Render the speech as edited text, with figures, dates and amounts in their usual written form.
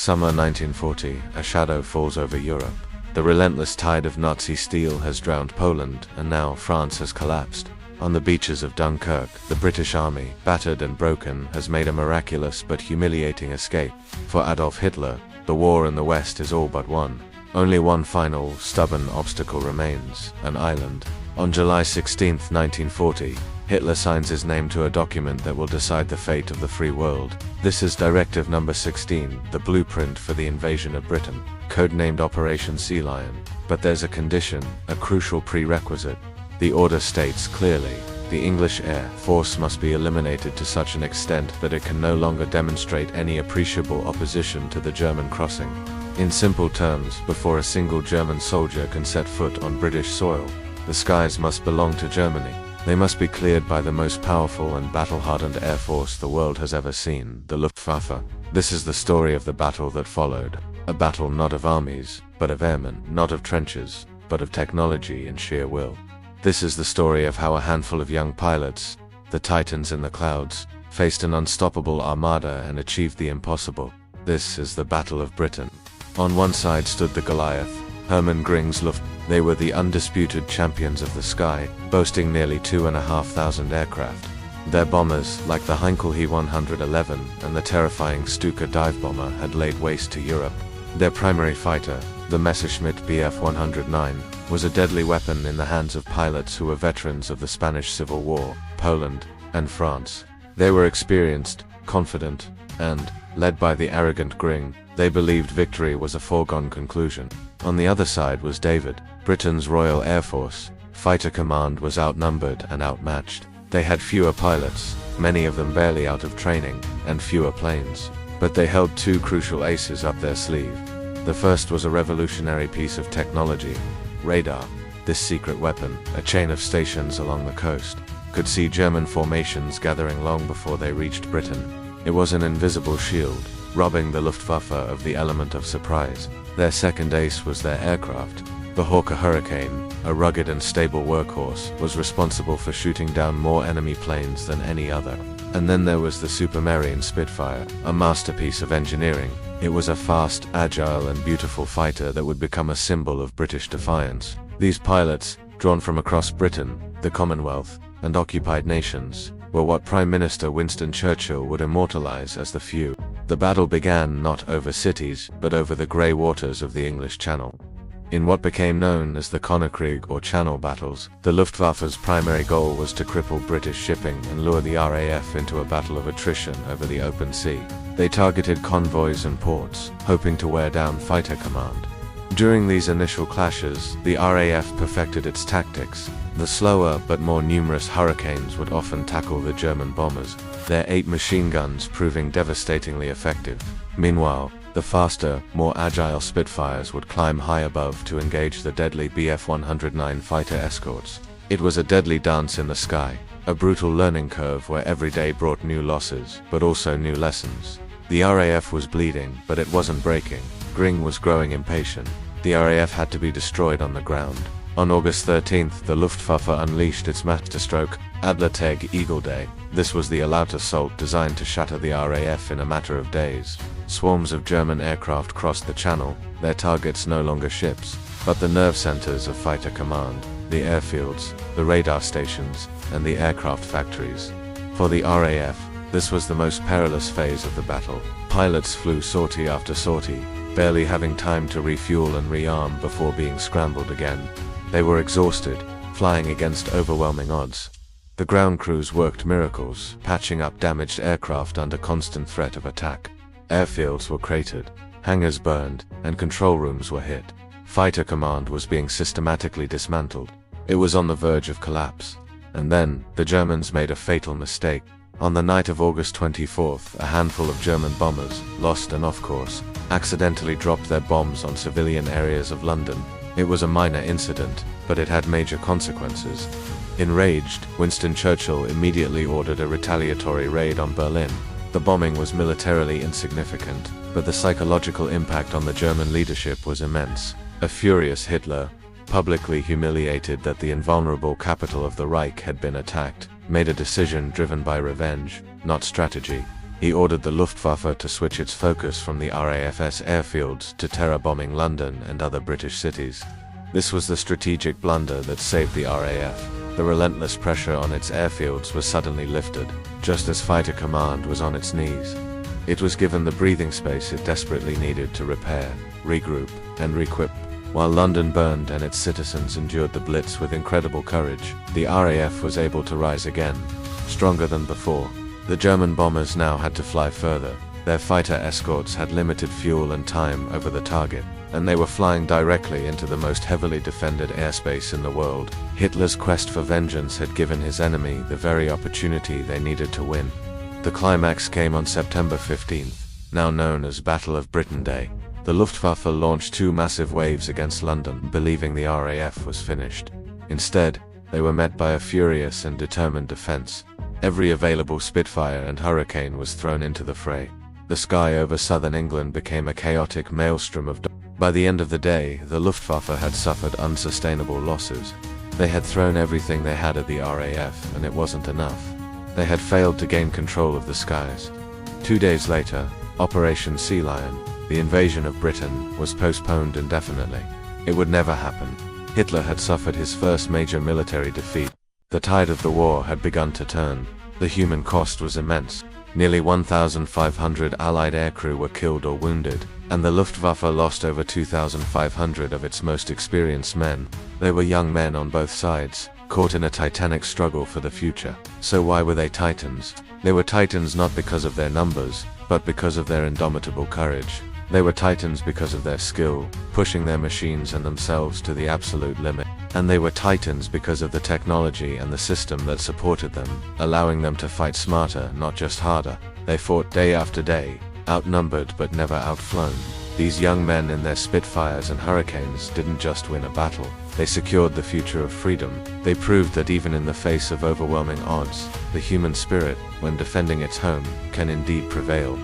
Summer 1940, a shadow falls over Europe. The relentless tide of Nazi steel has drowned Poland, and now France has collapsed. On the beaches of Dunkirk, the British army, battered and broken, has made a miraculous but humiliating escape. For Adolf Hitler, the war in the West is all but won. Only one final, stubborn obstacle remains: an island. On July 16, 1940, Hitler signs his name to a document that will decide the fate of the free world. This is Directive Number 16, the blueprint for the invasion of Britain, codenamed Operation Sea Lion. But there's a condition, a crucial prerequisite. The order states clearly, the English air force must be eliminated to such an extent that it can no longer demonstrate any appreciable opposition to the German crossing. In simple terms, before a single German soldier can set foot on British soil, the skies must belong to Germany. They must be cleared by the most powerful and battle-hardened air force the world has ever seen, the Luftwaffe. This is the story of the battle that followed. A battle not of armies, but of airmen, not of trenches, but of technology and sheer will. This is the story of how a handful of young pilots, the titans in the clouds, faced an unstoppable armada and achieved the impossible. This is the Battle of Britain. On one side stood the Goliath, Hermann Göring's Luftwaffe. They were the undisputed champions of the sky, boasting nearly 2,500 aircraft. Their bombers, like the Heinkel He-111 and the terrifying Stuka dive bomber, had laid waste to Europe. Their primary fighter, the Messerschmitt Bf-109, was a deadly weapon in the hands of pilots who were veterans of the Spanish Civil War, Poland, and France. They were experienced, confident, and, led by the arrogant Göring, they believed victory was a foregone conclusion. On the other side was David, Britain's Royal Air Force. Fighter command was outnumbered and outmatched. They had fewer pilots, many of them barely out of training, and fewer planes. But they held two crucial aces up their sleeve. The first was a revolutionary piece of technology: radar. This secret weapon, a chain of stations along the coast, could see German formations gathering long before they reached Britain. It was an invisible shield, robbing the Luftwaffe of the element of surprise. Their second ace was their aircraft. The Hawker Hurricane, a rugged and stable workhorse, was responsible for shooting down more enemy planes than any other. And then there was the Supermarine Spitfire, a masterpiece of engineering. It was a fast, agile and beautiful fighter that would become a symbol of British defiance. These pilots, drawn from across Britain, the Commonwealth, and occupied nations, were what Prime Minister Winston Churchill would immortalize as the few. The battle began not over cities, but over the grey waters of the English Channel. In what became known as the Chronicles or Channel battles, the Luftwaffe's primary goal was to cripple British shipping and lure the RAF into a battle of attrition over the open sea. They targeted convoys and ports, hoping to wear down fighter command. During these initial clashes, the RAF perfected its tactics. The slower but more numerous Hurricanes would often tackle the German bombers, their 8 machine guns proving devastatingly effective. Meanwhile, the faster, more agile Spitfires would climb high above to engage the deadly Bf-109 fighter escorts. It was a deadly dance in the sky, a brutal learning curve where every day brought new losses, but also new lessons. The RAF was bleeding, but it wasn't breaking. Göring was growing impatient. The RAF had to be destroyed on the ground. On August 13th, the Luftwaffe unleashed its masterstroke, Adlertag Eagle Day. This was the all-out assault designed to shatter the RAF in a matter of days. Swarms of German aircraft crossed the channel, their targets no longer ships, but the nerve centers of fighter command, the airfields, the radar stations, and the aircraft factories. For the RAF, this was the most perilous phase of the battle. Pilots flew sortie after sortie, barely having time to refuel and rearm before being scrambled again. They were exhausted, flying against overwhelming odds. The ground crews worked miracles, patching up damaged aircraft under constant threat of attack. Airfields were cratered, hangars burned, and control rooms were hit. Fighter command was being systematically dismantled. It was on the verge of collapse. And then, the Germans made a fatal mistake. On the night of August 24th, a handful of German bombers, lost and off course, accidentally dropped their bombs on civilian areas of London. It was a minor incident, but it had major consequences. Enraged, Winston Churchill immediately ordered a retaliatory raid on Berlin. The bombing was militarily insignificant, but the psychological impact on the German leadership was immense. A furious Hitler, publicly humiliated that the invulnerable capital of the Reich had been attacked, made a decision driven by revenge, not strategy. He ordered the Luftwaffe to switch its focus from the RAF's airfields to terror bombing London and other British cities. This was the strategic blunder that saved the RAF. The relentless pressure on its airfields was suddenly lifted, just as Fighter Command was on its knees. It was given the breathing space it desperately needed to repair, regroup, and requip. While London burned and its citizens endured the Blitz with incredible courage, the RAF was able to rise again, stronger than before. The German bombers now had to fly further. Their fighter escorts had limited fuel and time over the target, and they were flying directly into the most heavily defended airspace in the world. Hitler's quest for vengeance had given his enemy the very opportunity they needed to win. The climax came on September 15th, now known as Battle of Britain Day. The Luftwaffe launched 2 massive waves against London, believing the RAF was finished. Instead, they were met by a furious and determined defense. Every available Spitfire and Hurricane was thrown into the fray. The sky over southern England became a chaotic maelstrom of By the end of the day, the Luftwaffe had suffered unsustainable losses. They had thrown everything they had at the RAF, and it wasn't enough. They had failed to gain control of the skies. 2 days later, Operation Sea Lion, the invasion of Britain, was postponed indefinitely. It would never happen. Hitler had suffered his first major military defeat. The tide of the war had begun to turn. The human cost was immense. Nearly 1,500 Allied aircrew were killed or wounded, and the Luftwaffe lost over 2,500 of its most experienced men. They were young men on both sides, caught in a titanic struggle for the future. So why were they titans? They were titans not because of their numbers, but because of their indomitable courage. They were titans because of their skill, pushing their machines and themselves to the absolute limit. And they were titans because of the technology and the system that supported them, allowing them to fight smarter, not just harder. They fought day after day, outnumbered but never outflown. These young men in their Spitfires and Hurricanes didn't just win a battle. They secured the future of freedom. They proved that even in the face of overwhelming odds, the human spirit, when defending its home, can indeed prevail.